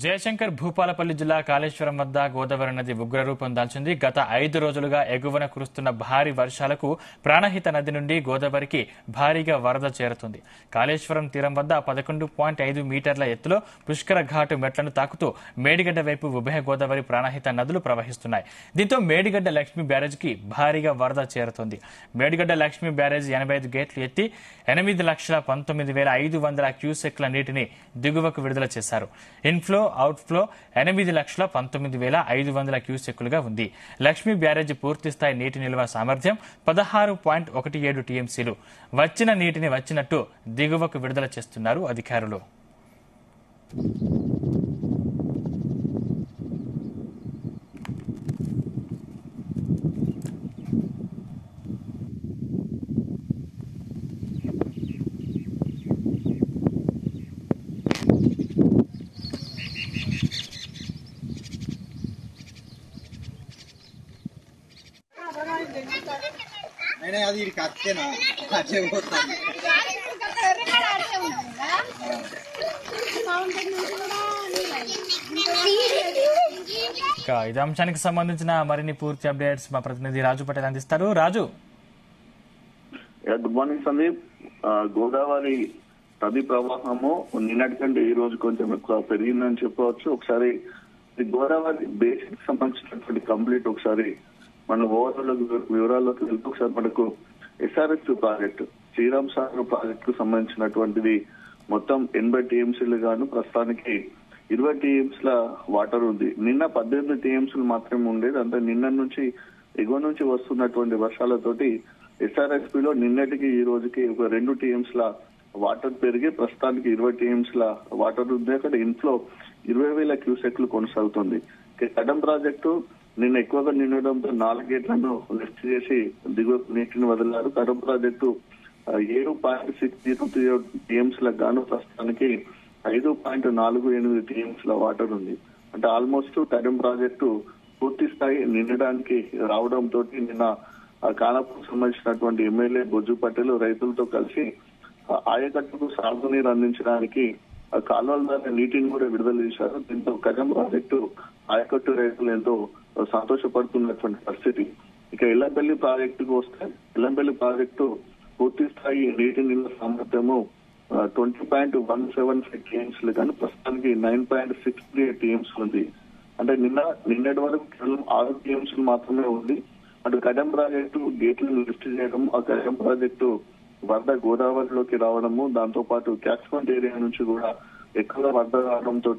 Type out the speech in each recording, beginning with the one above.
జయశంకర్ భూపాలపల్లి జిల్లా కాళేశ్వరం వద్ద గోదావరి నది ఉగ్రరూపం దాల్చింది. గత 5 రోజులుగా ఎగువన కురుస్తున్న భారీ వర్షాలకు ప్రాణహిత నది నుండి గోదావరికి భారీగా వరద చేరుతుంది. కాళేశ్వరం తీరం వద్ద 11.5 మీటర్ల ఎత్తులో పుష్కర ఘాటు మెట్లను తాకుతూ మేడిగడ్డ వైపు ఉభయ గోదావరి ప్రాణహిత నదులు ప్రవహిస్తున్నాయి. దీంతో మేడిగడ్డ లక్ష్మీ బ్యారేజ్కి భారీగా వరద చేరుతోంది. మేడిగడ్డ లక్ష్మీ బ్యారేజ్ 85 గేట్లు ఎత్తి 8,19,500 క్యూసెక్ల నీటిని దిగువకు విడుదల చేశారు. ఇన్ఫ్లో అవుట్ఫ్లో 8,19,500 క్యూసెక్కులుగా ఉంది. లక్ష్మీ బ్యారేజీ పూర్తిస్థాయి నీటి నిల్వ సామర్థ్యం 16.17 టీఎంసీలు. వచ్చిన నీటిని వచ్చినట్టు దిగువకు విడుదల చేస్తున్నారు అధికారులు. అయినా అది ఇది కత్తేనా అట్లే పోతాను. ఇదే అంశానికి సంబంధించిన మరిన్ని పూర్తి అప్డేట్స్ మా ప్రతినిధి రాజు పటేల్ అందిస్తారు. రాజు, గుడ్ మార్నింగ్ సందీప్. గోదావరి నది ప్రవాహము నిన్నటి కంటే ఈ రోజు కొంచెం ఎక్కువ పెరిగిందని చెప్పవచ్చు. ఒకసారి గోదావరి బేసిక్ సంబంధించినటువంటి కంప్లీట్ ఒకసారి మన ఓవరాల్ వివరాల్లోకి వెళ్తూ ఒకసారి మనకు SRS project Sriram Sagar project కు సంబంధించినటువంటిది మొత్తం 80 టీఎంసీలు గాను ప్రస్తుతానికి 20 టీఎంసీల వాటర్ ఉంది. నిన్న 18 టీఎంసీలు మాత్రమే ఉండేది. అంటే నిన్న నుంచి ఎగువ నుంచి వస్తున్నటువంటి వర్షాలతోటి ఎస్ఆర్ఎస్పీ లో నిన్నటికి ఈ రోజుకి ఒక 2 టీఎంసీల వాటర్ పెరిగి ప్రస్తుతానికి 20 టీఎంసీల వాటర్ ఉంది. అక్కడ ఇన్ఫ్లో 20,000 క్యూసెక్లు కొనసాగుతుంది. కడం ప్రాజెక్టు నిన్న ఎక్కువగా నిండడంతో 4 గేట్లను లిఫ్ట్ చేసి దిగువ నీటిని వదిలారు. కడం ప్రాజెక్టు 7.60 టీఎంసీలకు గాను ప్రస్తుతానికి 5.48 టీఎంసీల వాటర్ ఉంది. అంటే ఆల్మోస్ట్ కడం ప్రాజెక్టు పూర్తి స్థాయి నిండడానికి రావడంతో నిన్న కానపూర్ సంబంధించినటువంటి ఎమ్మెల్యే బొజ్జు పటేల్ రైతులతో కలిసి ఆయకట్టుకు సాగునీరు అందించడానికి కాలువల ద్వారా నీటిని కూడా విడుదల చేశారు. దీంతో కడం ప్రాజెక్టు ఆయకట్టు రైతులు ఎంతో సంతోషపడుతున్నటువంటి పరిస్థితి. ఇక ఎల్లంపల్లి ప్రాజెక్టుకు వస్తే ఎల్లంపల్లి ప్రాజెక్టు పూర్తి స్థాయి నీటి నిల్వ సామర్థ్యము 20.175 టీఎంసీలు కానీ ప్రస్తుతానికి 9.63 టీఎంసీలు ఉంది. అంటే నిన్నటి వరకు కేవలం 6 టీఎంసీలు మాత్రమే ఉంది. అటు కడం ప్రాజెక్టు గేట్లను లిఫ్ట్ చేయడం, ఆ కడం ప్రాజెక్టు వరద గోదావరిలోకి రావడము, దాంతో పాటు క్యాచ్మెంట్ ఏరియా నుంచి కూడా ఎక్కువగా వరద రావడంతో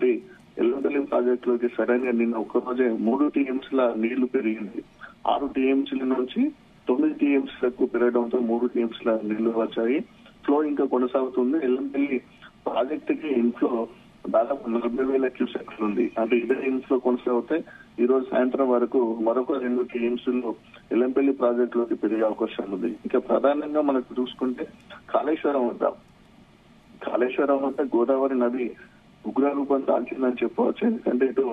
ఎల్లంపల్లి ప్రాజెక్టులోకి సడన్ గా నిన్న ఒక్కరోజే 3 టీఎంసీల నీళ్లు పెరిగింది. 6 టీఎంసీల నుంచి 9 టీఎంసీలకు పెరగడంతో 3 టీఎంసీల నీళ్లు వచ్చాయి. ఫ్లో ఇంకా కొనసాగుతుంది. ఎల్లంపల్లి ప్రాజెక్టుకి ఇన్ఫ్లో దాదాపు 40,000 క్యూసెక్లు ఉంది. అంటే ఇదే ఇన్ఫ్లో కొనసాగితే ఈ రోజు సాయంత్రం వరకు మరొక 2 టీఎంసీలు ఎల్లంపల్లి ప్రాజెక్టులోకి పెరిగే అవకాశం ఉంది. ఇంకా ప్రధానంగా మనకు చూసుకుంటే కాళేశ్వరం వద్ద గోదావరి నది ఉగ్రరూపం దాల్చిందని చెప్పవచ్చు. ఎందుకంటే ఇటు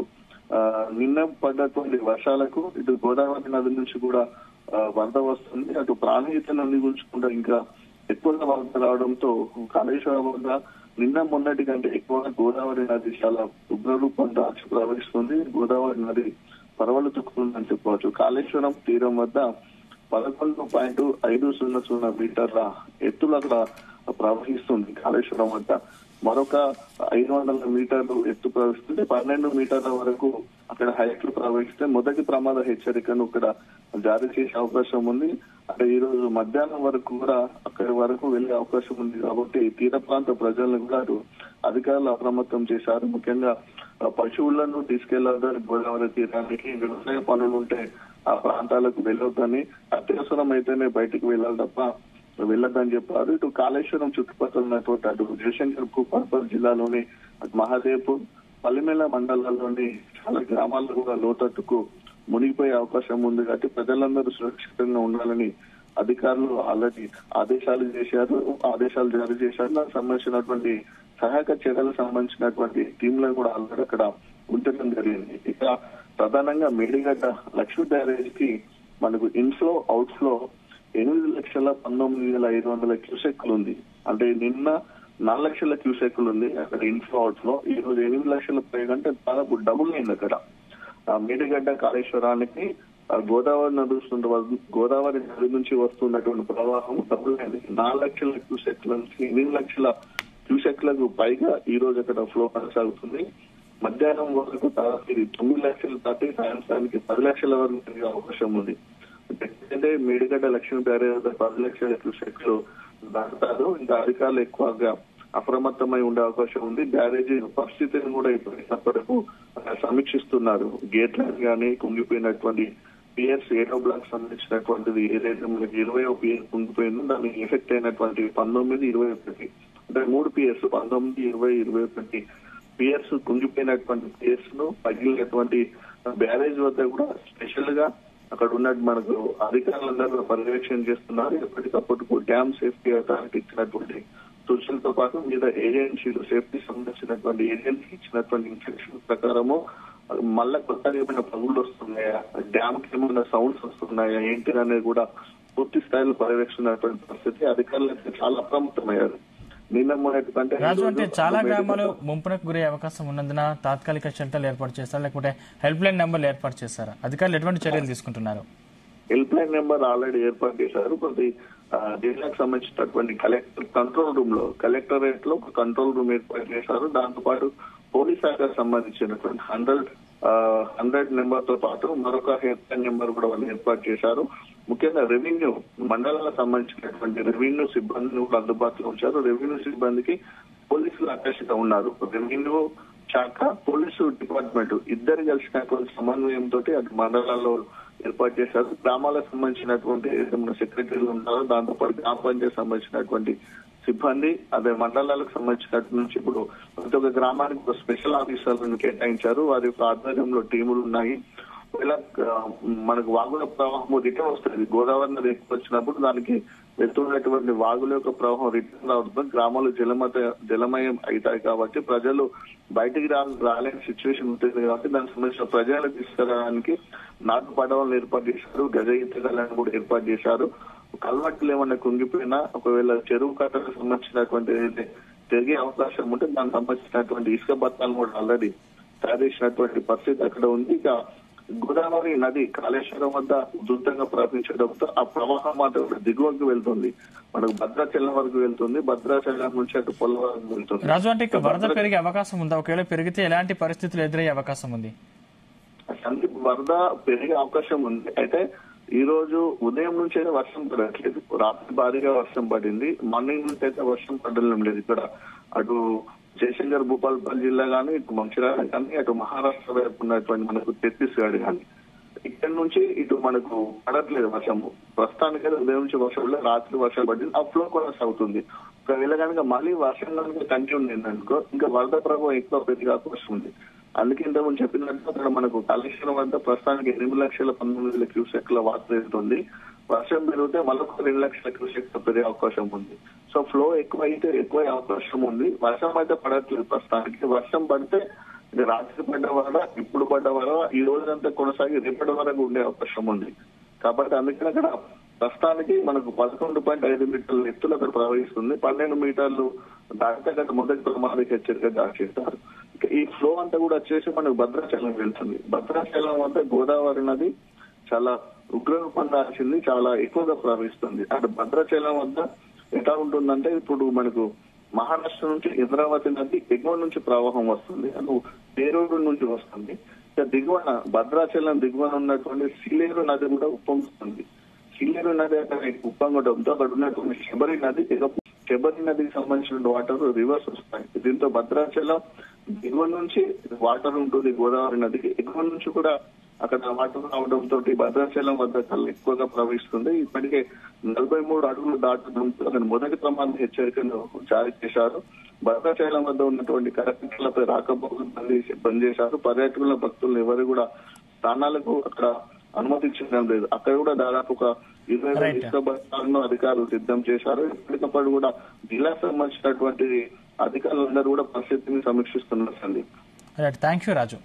నిన్న పడ్డటువంటి వర్షాలకు ఇటు గోదావరి నది నుంచి కూడా వరద వస్తుంది. అటు ప్రాణహిత నది గురించి కూడా ఇంకా ఎక్కువగా వరద రావడంతో కాళేశ్వరం వద్ద నిన్న మొన్నటి కంటే ఎక్కువగా గోదావరి నది చాలా ఉగ్రరూపం దాల్చి ప్రవహిస్తుంది. గోదావరి నది పరవలు తొక్కుతుందని చెప్పవచ్చు. కాళేశ్వరం తీరం వద్ద 11.500 మీటర్ల ఎత్తులు అక్కడ ప్రవహిస్తుంది. కాళేశ్వరం వద్ద మరొక 500 మీటర్లు ఎత్తు ప్రవహిస్తుంది. 12 మీటర్ల వరకు అక్కడ హైట్లు ప్రవహిస్తే మొదటి ప్రమాద హెచ్చరికను ఇక్కడ జారీ చేసే అవకాశం ఉంది. అంటే ఈ రోజు మధ్యాహ్నం వరకు కూడా అక్కడి వరకు వెళ్లే అవకాశం ఉంది. కాబట్టి తీర ప్రాంత ప్రజలను కూడా అధికారులు అప్రమత్తం చేశారు. ముఖ్యంగా పశువులను తీసుకెళ్లాలని గోదావరి తీరానికి, వ్యవసాయ పనులు ఉంటే ఆ ప్రాంతాలకు వెళ్ళొద్దని, అత్యవసరం అయితేనే బయటకు వెళ్ళాలి తప్ప వెళ్ళొద్దని చెప్పారు. ఇటు కాళేశ్వరం చుట్టుపక్కల ఉన్నటువంటి అటు జయశంకర్ భూపాలపల్లి జిల్లాలోని అటు మహాదేవ్పూర్, పల్లిమేల మండలాల్లోని చాలా గ్రామాల్లో కూడా లోతట్టుకు మునిగిపోయే అవకాశం ఉంది. కాబట్టి ప్రజలందరూ సురక్షితంగా ఉండాలని అధికారులు ఆల్రెడీ ఆదేశాలు జారీ చేశారు. దానికి సంబంధించినటువంటి సహాయక చర్యలకు సంబంధించినటువంటి టీంలను కూడా ఆల్రెడీ అక్కడ ఉంచడం జరిగింది. ఇక ప్రధానంగా మేడిగడ్డ లక్ష్మీ బ్యారేజ్ కి మనకు ఇన్ఫ్లో అవుట్ఫ్లో 8,19,500 క్యూసెక్లు ఉంది. అంటే నిన్న 4 లక్షల క్యూసెక్లు ఉంది అక్కడ ఇన్ఫ్లో అవుట్ లో. ఈ రోజు 8 లక్షల పైగా, అంటే దాదాపు డబుల్ అయింది అక్కడ. మేడిగడ్డ కాళేశ్వరానికి గోదావరి నది నుంచి వస్తున్నటువంటి ప్రవాహం డబుల్ అయింది. 4 లక్షల క్యూసెక్ల నుంచి 8 లక్షల క్యూసెక్లకు పైగా ఈ రోజు అక్కడ ఫ్లో కొనసాగుతుంది. మధ్యాహ్నం వరకు దాదాపు 9 లక్షలు దాటి సాయంత్రానికి 10 లక్షల వరకు పెరిగే అవకాశం ఉంది. అంటే మేడిగడ్డ లక్ష్మీ బ్యారేజ్ 10 లక్షల క్యూసెక్లు దాటుతారు. ఇంకా అధికారులు ఎక్కువగా అప్రమత్తమై ఉండే అవకాశం ఉంది. బ్యారేజీ పరిస్థితిని కూడా ఇప్పటికప్పుడు సమీక్షిస్తున్నారు. గేట్లను కానీ కుంగిపోయినటువంటి పియర్స్ 7వ బ్లాక్ సంబంధించినటువంటిది ఏదైతే మనకి 20వ పియర్ కుంగిపోయిందో దానికి ఎఫెక్ట్ అయినటువంటి 19, 21 అంటే 3 పియర్స్ 19, 20, 21 పియర్స్ కుంగిపోయినటువంటి పియర్స్ ను పగిలినటువంటి బ్యారేజ్ వద్ద కూడా స్పెషల్ గా అక్కడ ఉన్నట్టు మనకు అధికారులందరూ పర్యవేక్షణ చేస్తున్నారు. ఎప్పటికప్పుడు డ్యామ్ సేఫ్టీ అథారిటీ ఇచ్చినటువంటి సూచనలతో పాటు మీద ఏజెన్సీలు సేఫ్టీ సంబంధించినటువంటి ఏజెన్సీ ఇచ్చినటువంటి ఇన్స్ట్రక్షన్ ప్రకారము మళ్ళా కొత్తగా ఏమైనా పగుళ్ళు వస్తున్నాయా, డ్యామ్ కి ఏమైనా సౌండ్స్ వస్తున్నాయా ఏంటి అనేది కూడా పూర్తి స్థాయిలో పర్యవేక్షిస్తున్నటువంటి పరిస్థితి. అధికారులు చాలా అప్రమత్తమయ్యారు. రాజు, అంటే చాలా గ్రామాలు ముంపునకు గురయ్యే అవకాశం ఉన్నందున తాత్కాలిక షెల్టర్లు ఏర్పాటు చేస్తారా, లేకపోతే హెల్ప్ లైన్ నెంబర్లు ఏర్పాటు చేస్తారా? అధికారులు ఎటువంటి చర్యలు తీసుకుంటున్నారు? హెల్ప్ లైన్ నెంబర్ ఆల్రెడీ ఏర్పాటు చేశారు. కొద్ది జిల్లాకు సంబంధించినటువంటి కలెక్టర్ కంట్రోల్ రూమ్ లో, కలెక్టరేట్ లో ఒక కంట్రోల్ రూమ్ ఏర్పాటు చేశారు. దాంతో పాటు పోలీస్ శాఖకు సంబంధించినటువంటి 100 నెంబర్ తో పాటు మరొక హెల్ప్ లైన్ నెంబర్ కూడా వాళ్ళు ఏర్పాటు చేశారు. ముఖ్యంగా రెవెన్యూ మండలాలకు సంబంధించినటువంటి రెవెన్యూ సిబ్బందిని కూడా అందుబాటులో ఉంచారు. రెవెన్యూ సిబ్బందికి పోలీసులు ఆకర్షిత ఉన్నారు. రెవెన్యూ శాఖ, పోలీసు డిపార్ట్మెంట్ ఇద్దరు కలిసినటువంటి సమన్వయంతో అటు మండలాల్లో ఏర్పాటు చేశారు. గ్రామాలకు సంబంధించినటువంటి ఏదైనా సెక్రటరీలు ఉన్నారో దాంతో పాటు గ్రామ పంచాయతీ సంబంధించినటువంటి సిబ్బంది, అదే మండలాలకు సంబంధించినట్టు నుంచి ఇప్పుడు ప్రతి ఒక్క గ్రామానికి ఒక స్పెషల్ ఆఫీసర్లను కేటాయించారు. వారి యొక్క ఆధ్వర్యంలో టీములు ఉన్నాయి. ఇలా మనకు వాగుల ప్రవాహం రిటర్న్ వస్తుంది. గోదావరి నది ఎక్కువ వచ్చినప్పుడు దానికి వెళ్తున్నటువంటి వాగుల యొక్క ప్రవాహం రిటర్న్ అవుతుంది. గ్రామాలు జలమయం అవుతాయి కాబట్టి ప్రజలు బయటికి రాలేని సిచ్యువేషన్ ఉంటుంది కాబట్టి దానికి సంబంధించిన ప్రజలకు తీసుకురావడానికి నాటు పడవలను ఏర్పాటు చేశారు. గజ ఈతగాలను కూడా ఏర్పాటు చేశారు. కల్వట్లు ఏమన్నా కుంగిపోయినా ఒకవేళ చెరువు కట్టకు సంబంధించినటువంటి తిరిగే అవకాశం ఉంటే దానికి సంబంధించినటువంటి ఇసుక బత్తాలు కూడా ఆల్రెడీ తయారు చేసినటువంటి పరిస్థితి అక్కడ ఉంది. ఇక గోదావరి నది కాళేశ్వరం వద్ద ఉధృతంగా ప్రవహించడంతో ఆ ప్రవాహం మాత్రం దిగువకు వెళ్తుంది. మనకు భద్రాచలం వరకు వెళ్తుంది. భద్రాచలం నుంచి అటు పోలవరం వెళ్తుంది. రాజు, అంటే ఇక వరద పెరిగే అవకాశం ఉందా? ఒకవేళ పెరిగితే ఎలాంటి పరిస్థితులు ఎదురయ్యే అవకాశం ఉంది? వరద పెరిగే అవకాశం ఉంది. అయితే ఈ రోజు ఉదయం నుంచి అయితే వర్షం పడట్లేదు. రాత్రి భారీగా వర్షం పడింది. మార్నింగ్ నుంచి అయితే వర్షం పడడం లేదు. ఇక్కడ అటు జయశంకర్ భూపాలపల్లి జిల్లా కానీ, ఇటు మంచిర్యాల కానీ, అటు మహారాష్ట్ర వైపు ఉన్నటువంటి మనకు ఛత్తీస్గఢ్ కానీ ఇక్కడ నుంచి ఇటు మనకు పడట్లేదు వర్షము. ప్రస్తుతానికి ఉదయం నుంచి వర్షం లేదు, రాత్రి వర్షం పడింది. ఆ ఫ్లో కొనసాగుతుంది. ఒకవేళ కనుక మళ్ళీ వర్షం కనుక కంటిన్యూ అయిందనుకో ఇంకా వరద ప్రభావం ఎక్కువ పెరిగే అవకాశం ఉంది. అందుకే ఇంతకుముందు చెప్పినట్టు అక్కడ మనకు కాళేశ్వరం వద్ద ప్రస్తుతానికి 8,19,000 క్యూసెక్ల వాటర్ వెళ్తుంది. వర్షం పెరిగితే మరొక 2 లక్షల క్యూసెక్ల పెరిగే అవకాశం ఉంది. సో ఫ్లో ఎక్కువ అవకాశం ఉంది. వర్షం అయితే పడట్లేదు ప్రస్తుతానికి. వర్షం పడితే రాత్రి పడ్డ వల్ల, ఇప్పుడు పడ్డ వల్ల ఈ రోజంతా కొనసాగి రేపటి వరకు ఉండే అవకాశం ఉంది. కాబట్టి అందుకని అక్కడ ప్రస్తుతానికి మనకు 11.5 మీటర్ల ఎత్తులు అక్కడ ప్రవహిస్తుంది. 12 మీటర్లు దాటితే అక్కడ మొదటి ప్రమాద హెచ్చరిక జారీ చేస్తారు. ఈ ఫ్లో అంతా కూడా వచ్చేసి మనకు భద్రాచలం వెళ్తుంది. భద్రాచలం వద్ద గోదావరి నది చాలా ఉగ్రరూపం దాల్చింది, చాలా ఎక్కువగా ప్రవహిస్తుంది. అక్కడ భద్రాచలం వద్ద ఎట్లా ఉంటుందంటే ఇప్పుడు మనకు మహారాష్ట్ర నుంచి ఇంద్రావతి నది ఎగువ నుంచి ప్రవాహం వస్తుంది, అది పేరూరు నుంచి వస్తుంది. ఇక దిగువన భద్రాచలం దిగువన ఉన్నటువంటి సిలేరు నది కూడా ఉప్పొంగుతుంది. సిలేరు నది అక్కడ ఉప్పొంగడంతో అక్కడ ఉన్నటువంటి శబరి నదికి సంబంధించిన వాటర్ రివర్స్ వస్తాయి. దీంతో భద్రాచలం దిగువ నుంచి వాటర్ ఉంటుంది గోదావరి నదికి, ఎగువ నుంచి కూడా అక్కడ వాటర్ రావడంతో భద్రాచలం వద్ద చాలా ఎక్కువగా ప్రవహిస్తుంది. ఇప్పటికే 43 అడుగులు దాటడంతో అక్కడ మొదటి ప్రమాద హెచ్చరికను జారీ చేశారు. భద్రాచలం వద్ద ఉన్నటువంటి కరకట్టలపై రాకపోకలు బంద్ చేశారు. పర్యాటకుల భక్తులను ఎవరు కూడా స్థానాలకు అక్కడ అనుమతించడం లేదు. అక్కడ కూడా దాదాపు ఒక 20 ఇసుక బస్తాలను అధికారులు సిద్ధం చేశారు. ఎప్పటికప్పుడు కూడా జిల్లాకు సంబంధించినటువంటి అధికారులందరూ కూడా పరిస్థితిని సమీక్షిస్తున్నారు. Thank you Raju.